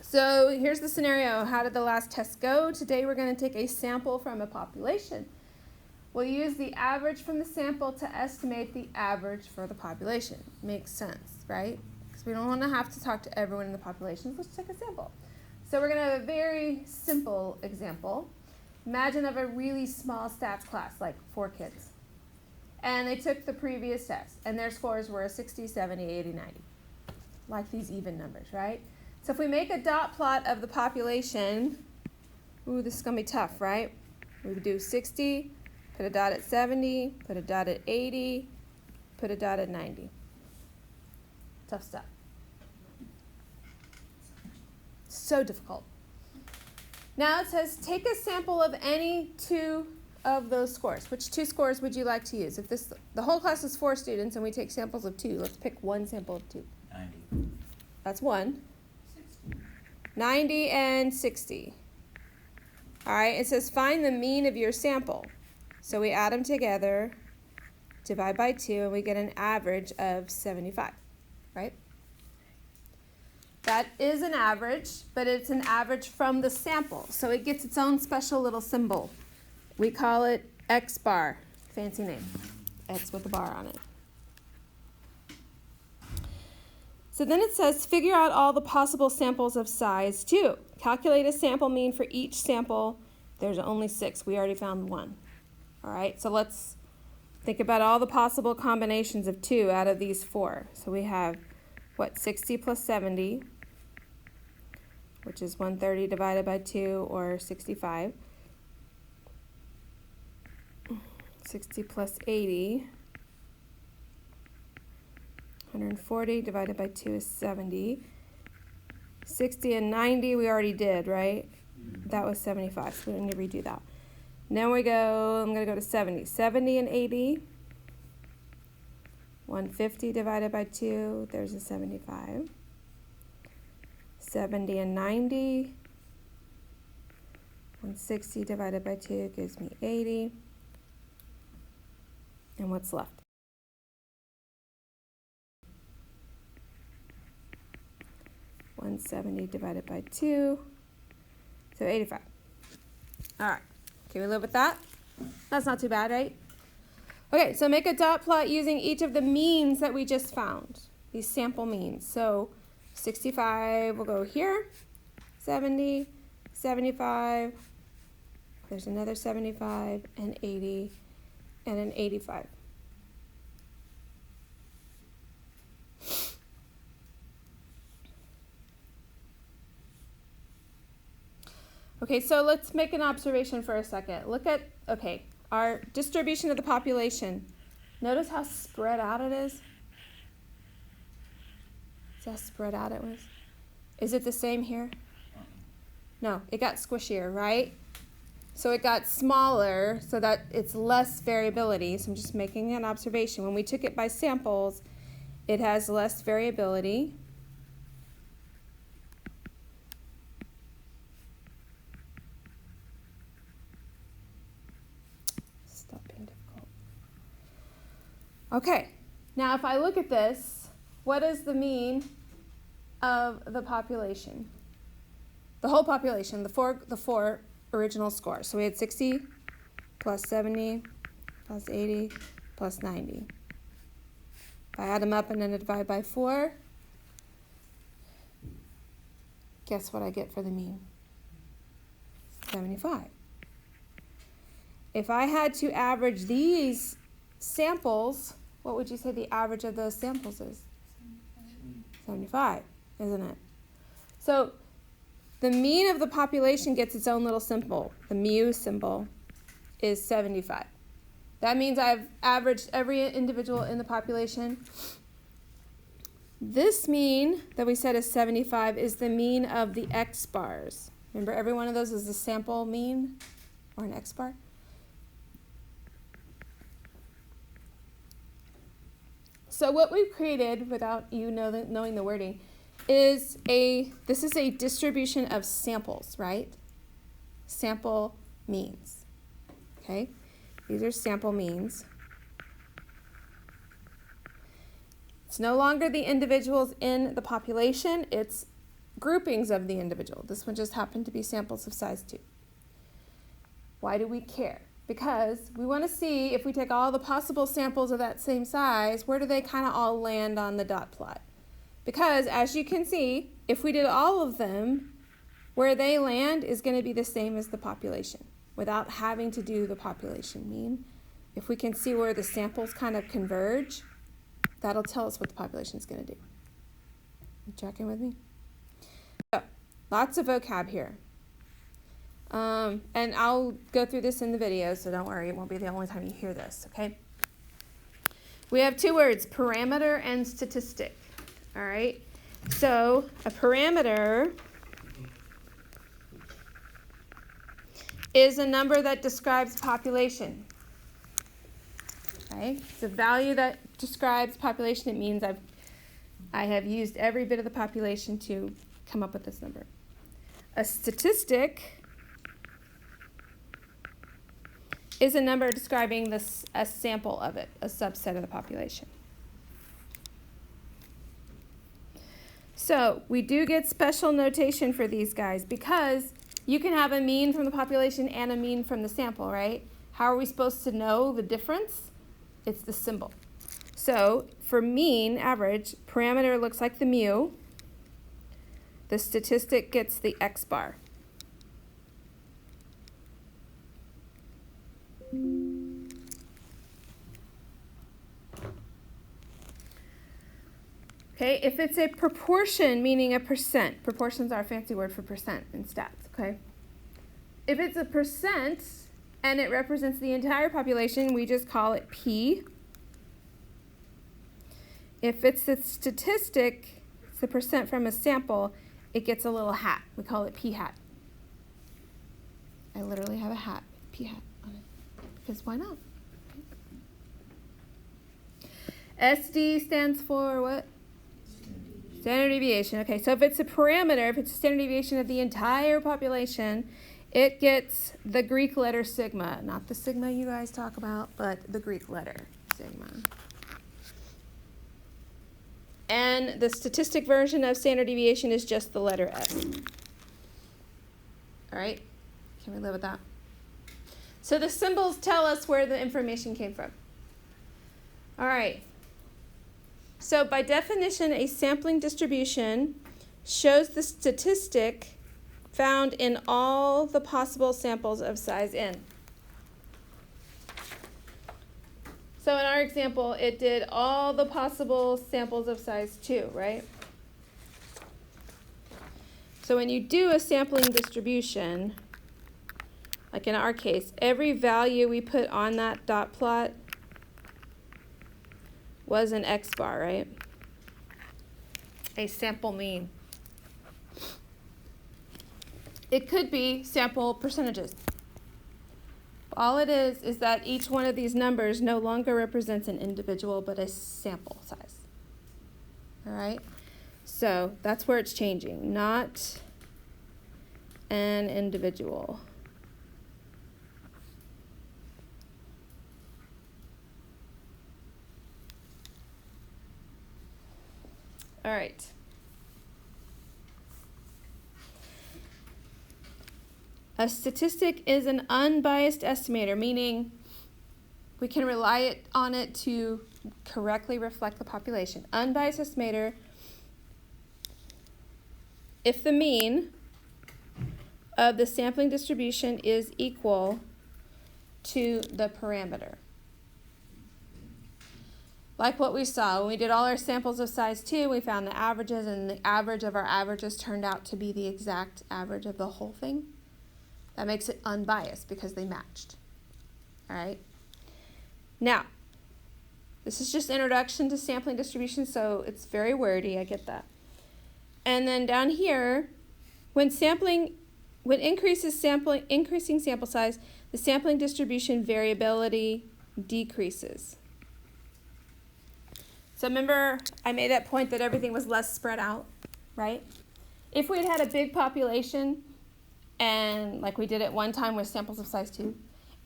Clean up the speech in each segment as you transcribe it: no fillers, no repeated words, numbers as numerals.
So here's the scenario. How did the last test go? Today we're going to take a sample from a population. We'll use the average from the sample to estimate the average for the population. Makes sense, right? Because we don't want to have to talk to everyone in the population. Let's take a sample. So we're going to have a very simple example. Imagine of a really small stats class, like 4 kids. And they took the previous test, and their scores were 60, 70, 80, 90. Like these even numbers, right? So if we make a dot plot of the population, ooh, this is going to be tough, right? We would do 60, put a dot at 70, put a dot at 80, put a dot at 90. Tough stuff. So difficult. Now it says take a sample of any 2 of those scores. Which 2 scores would you like to use? If the whole class is 4 students and we take samples of 2, let's pick one sample of 2. 90. That's 1. 60. 90 and 60. All right, it says find the mean of your sample. So we add them together, divide by 2, and we get an average of 75, right? That is an average, but it's an average from the sample. So it gets its own special little symbol. We call it X bar, fancy name, X with a bar on it. So then it says figure out all the possible samples of size 2. Calculate a sample mean for each sample. There's only 6. We already found 1. All right, so let's think about all the possible combinations of 2 out of these 4. So we have, 60 plus 70, which is 130 divided by 2, or 65. 60 plus 80, 140 divided by 2 is 70. 60 and 90 we already did, right? That was 75, so we don't need to redo that. Now I'm going to go to 70. 70 and 80, 150 divided by 2, there's a 75. 70 and 90, 160 divided by 2 gives me 80. And what's left? $170 divided by 2, so 85. All right, can we live with that? That's not too bad, right? Okay, so make a dot plot using each of the means that we just found, these sample means. So 65 will go here, 70, 75, there's another 75, and 80, and an 85. Okay, so let's make an observation for a second. Look at, our distribution of the population. Notice how spread out it is? See how spread out it was? Is it the same here? No, it got squishier, right? So it got smaller so that it's less variability. So I'm just making an observation. When we took it by samples, it has less variability. Stop being difficult. Okay, now if I look at this, what is the mean of the population? The whole population, the four original scores. So we had 60 plus 70 plus 80 plus 90. If I add them up and then divide by 4, guess what I get for the mean? 75. If I had to average these samples, what would you say the average of those samples is? 75, isn't it? So the mean of the population gets its own little symbol. The mu symbol is 75. That means I've averaged every individual in the population. This mean that we said is 75 is the mean of the X bars. Remember, every one of those is the sample mean, or an X bar. So what we've created, without you knowing the wording, this is a distribution of samples, right? Sample means, okay? These are sample means. It's no longer the individuals in the population, it's groupings of the individual. This one just happened to be samples of size 2. Why do we care? Because we want to see if we take all the possible samples of that same size, where do they kind of all land on the dot plot? Because as you can see, if we did all of them, where they land is going to be the same as the population without having to do the population mean. If we can see where the samples kind of converge, that'll tell us what the population is going to do. You checking with me? So, lots of vocab here. And I'll go through this in the video, so don't worry, it won't be the only time you hear this, okay? We have 2 words, parameter and statistic, all right? So a parameter is a number that describes population, okay? It's a value that describes population. It means I have used every bit of the population to come up with this number. A statistic is a number describing a sample of it, a subset of the population. So we do get special notation for these guys because you can have a mean from the population and a mean from the sample, right? How are we supposed to know the difference? It's the symbol. So for mean, average, parameter looks like the mu. The statistic gets the x bar. Okay, if it's a proportion, meaning a percent, proportions are a fancy word for percent in stats, okay? If it's a percent and it represents the entire population, we just call it P. If it's a statistic, it's the percent from a sample, it gets a little hat. We call it P hat. I literally have a hat with P hat on it, because why not? Okay. SD stands for what? Standard deviation. Okay, so if it's a parameter, if it's a standard deviation of the entire population, it gets the Greek letter sigma. Not the sigma you guys talk about, but the Greek letter sigma. And the statistic version of standard deviation is just the letter S. All right, can we live with that? So the symbols tell us where the information came from. All right. So by definition, a sampling distribution shows the statistic found in all the possible samples of size n. So in our example, it did all the possible samples of size 2, right? So when you do a sampling distribution, like in our case, every value we put on that dot plot was an x bar, right? A sample mean. It could be sample percentages. All it is that each one of these numbers no longer represents an individual, but a sample size. All right? So that's where it's changing, not an individual. All right. A statistic is an unbiased estimator, meaning we can rely on it to correctly reflect the population. Unbiased estimator, if the mean of the sampling distribution is equal to the parameter. Like what we saw, when we did all our samples of size 2, we found the averages, and the average of our averages turned out to be the exact average of the whole thing. That makes it unbiased because they matched. All right? Now, this is just introduction to sampling distribution, so it's very wordy, I get that. And then down here, when increasing sample size, the sampling distribution variability decreases. So remember, I made that point that everything was less spread out, right? If we had a big population, and like we did at one time with samples of size 2,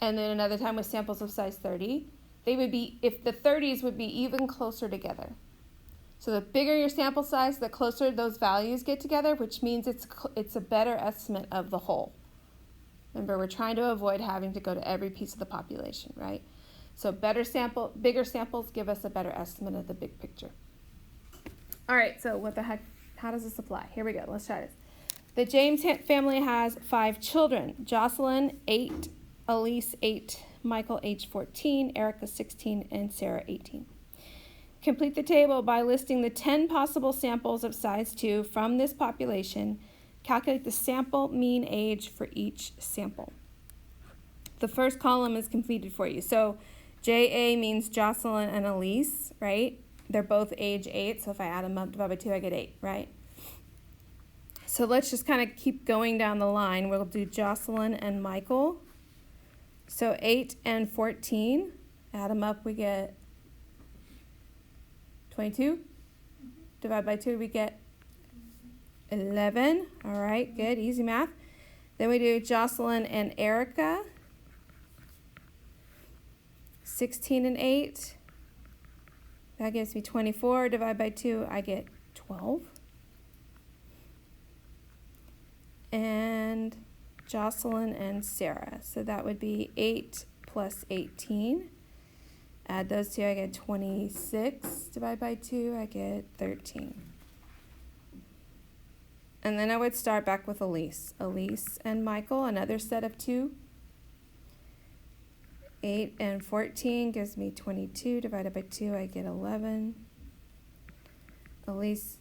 and then another time with samples of size 30, they would be, if the 30s would be even closer together. So the bigger your sample size, the closer those values get together, which means it's a better estimate of the whole. Remember, we're trying to avoid having to go to every piece of the population, right? So bigger samples give us a better estimate of the big picture. All right, so what the heck, how does this apply? Here we go, let's try this. The James family has 5 children. Jocelyn, 8, Elise, 8, Michael, age 14, Erica, 16, and Sarah, 18. Complete the table by listing the 10 possible samples of size 2 from this population. Calculate the sample mean age for each sample. The first column is completed for you. So JA means Jocelyn and Elise, right? They're both age 8, so if I add them up, divide by 2, I get 8, right? So let's just kind of keep going down the line. We'll do Jocelyn and Michael. So 8 and 14, add them up, we get 22. Divide by 2, we get 11. All right, good, easy math. Then we do Jocelyn and Erica. 16 and 8. That gives me 24. Divide by 2, I get 12. And Jocelyn and Sarah. So that would be 8 plus 18. Add those two, I get 26. Divide by 2, I get 13. And then I would start back with Elise. Elise and Michael, another set of 2. 8 and 14 gives me 22. Divided by 2, I get 11. Elise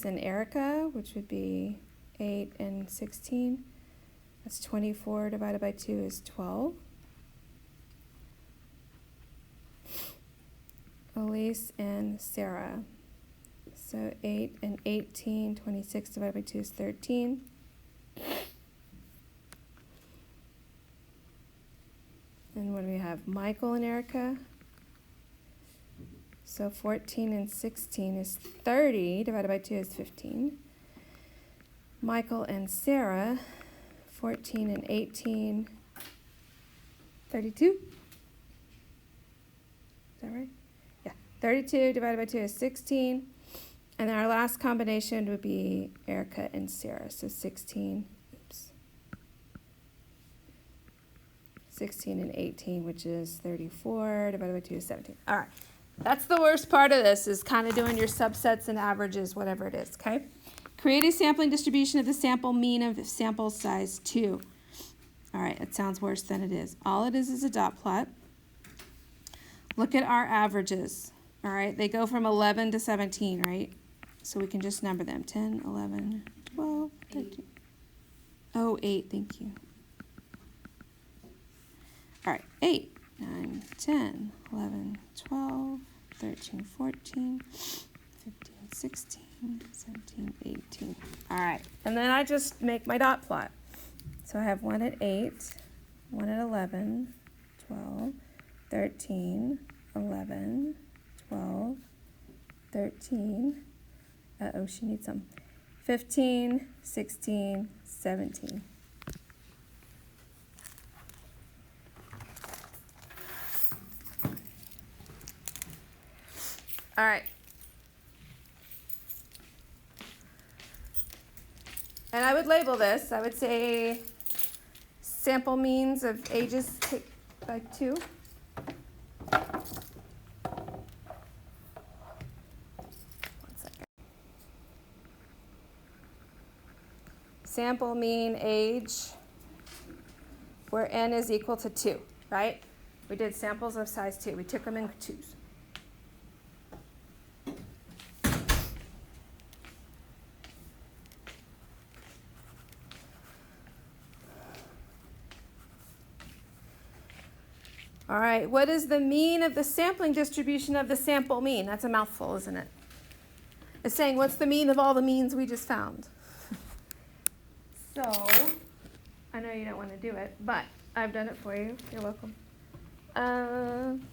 and Erica, which would be 8 and 16. That's 24 divided by 2 is 12. Elise and Sarah. So 8 and 18, 26 divided by 2 is 13. And what do we have? Michael and Erica. So 14 and 16 is 30, divided by 2 is 15. Michael and Sarah, 14 and 18, 32. Is that right? Yeah, 32 divided by 2 is 16. And then our last combination would be Erica and Sarah, so 16 and 18, which is 34, divided by 2 is 17. All right. That's the worst part of this, is kind of doing your subsets and averages, whatever it is, okay? Create a sampling distribution of the sample mean of sample size 2. All right, it sounds worse than it is. All it is a dot plot. Look at our averages, all right? They go from 11 to 17, right? So we can just number them, 10, 11, 12, 13. Oh, 8, thank you. All right, 8. 9, 10, 11, 12, 13, 14, 15, 16, 17, 18. All right, and then I just make my dot plot. So I have 1 at 8, 1 at 11, 12, 13, 11, 12, 13. Uh-oh, she needs some. 15, 16, 17. All right. And I would label this. I would say sample means of ages by 2. One second. Sample mean age where n is equal to 2, right? We did samples of size 2. We took them in 2s. All right, what is the mean of the sampling distribution of the sample mean? That's a mouthful, isn't it? It's saying, what's the mean of all the means we just found? So, I know you don't want to do it, but I've done it for you. You're welcome.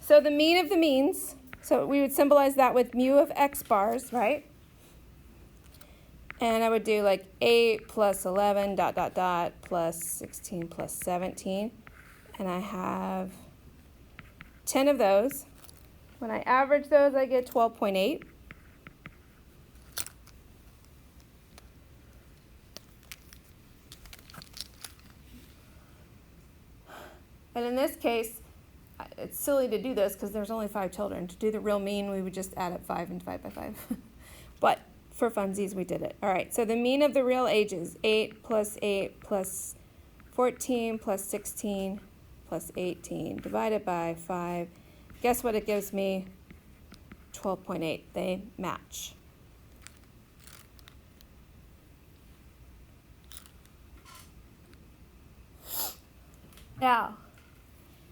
So the mean of the means, so we would symbolize that with mu of x bars, right? And I would do like 8 plus 11, dot, dot, dot, plus 16 plus 17. And I have 10 of those. When I average those, I get 12.8. And in this case, it's silly to do this because there's only 5 children. To do the real mean, we would just add up 5 and divide by 5. But for funsies, we did it. All right, so the mean of the real ages, 8 plus 8 plus 14 plus 16 plus 18 divided by 5. Guess what it gives me? 12.8. They match. Now,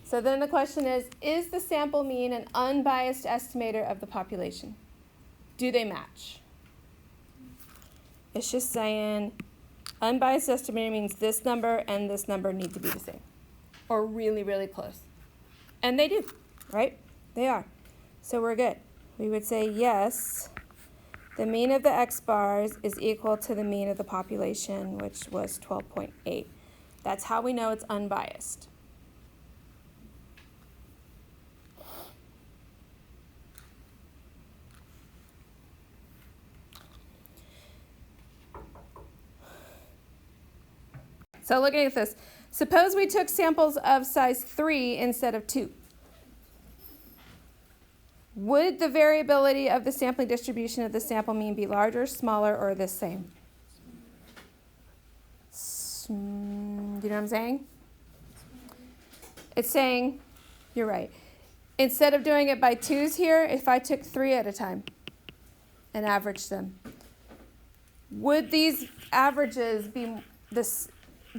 so then the question is the sample mean an unbiased estimator of the population? Do they match? It's just saying unbiased estimator means this number and this number need to be the same or really, really close. And they do, right? They are. So we're good. We would say yes, the mean of the x bars is equal to the mean of the population, which was 12.8. That's how we know it's unbiased. So looking at this, suppose we took samples of size 3 instead of 2. Would the variability of the sampling distribution of the sample mean be larger, smaller, or the same? Do you know what I'm saying? It's saying, you're right. Instead of doing it by 2s here, if I took 3 at a time and averaged them, would these averages be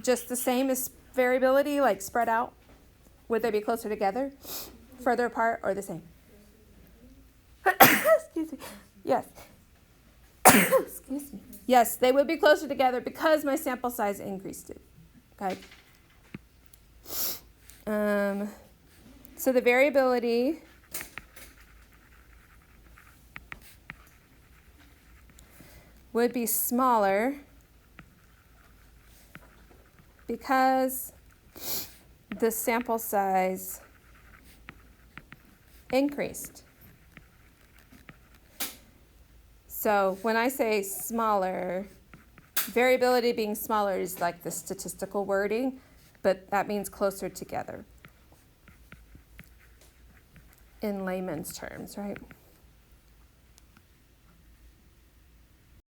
just the same as variability, like spread out? Would they be closer together, further apart, or the same? Excuse me. Yes. Excuse me. Yes, they would be closer together because my sample size increased it. Okay. So the variability would be smaller because the sample size increased. So when I say smaller, variability being smaller is like the statistical wording, but that means closer together in layman's terms, right?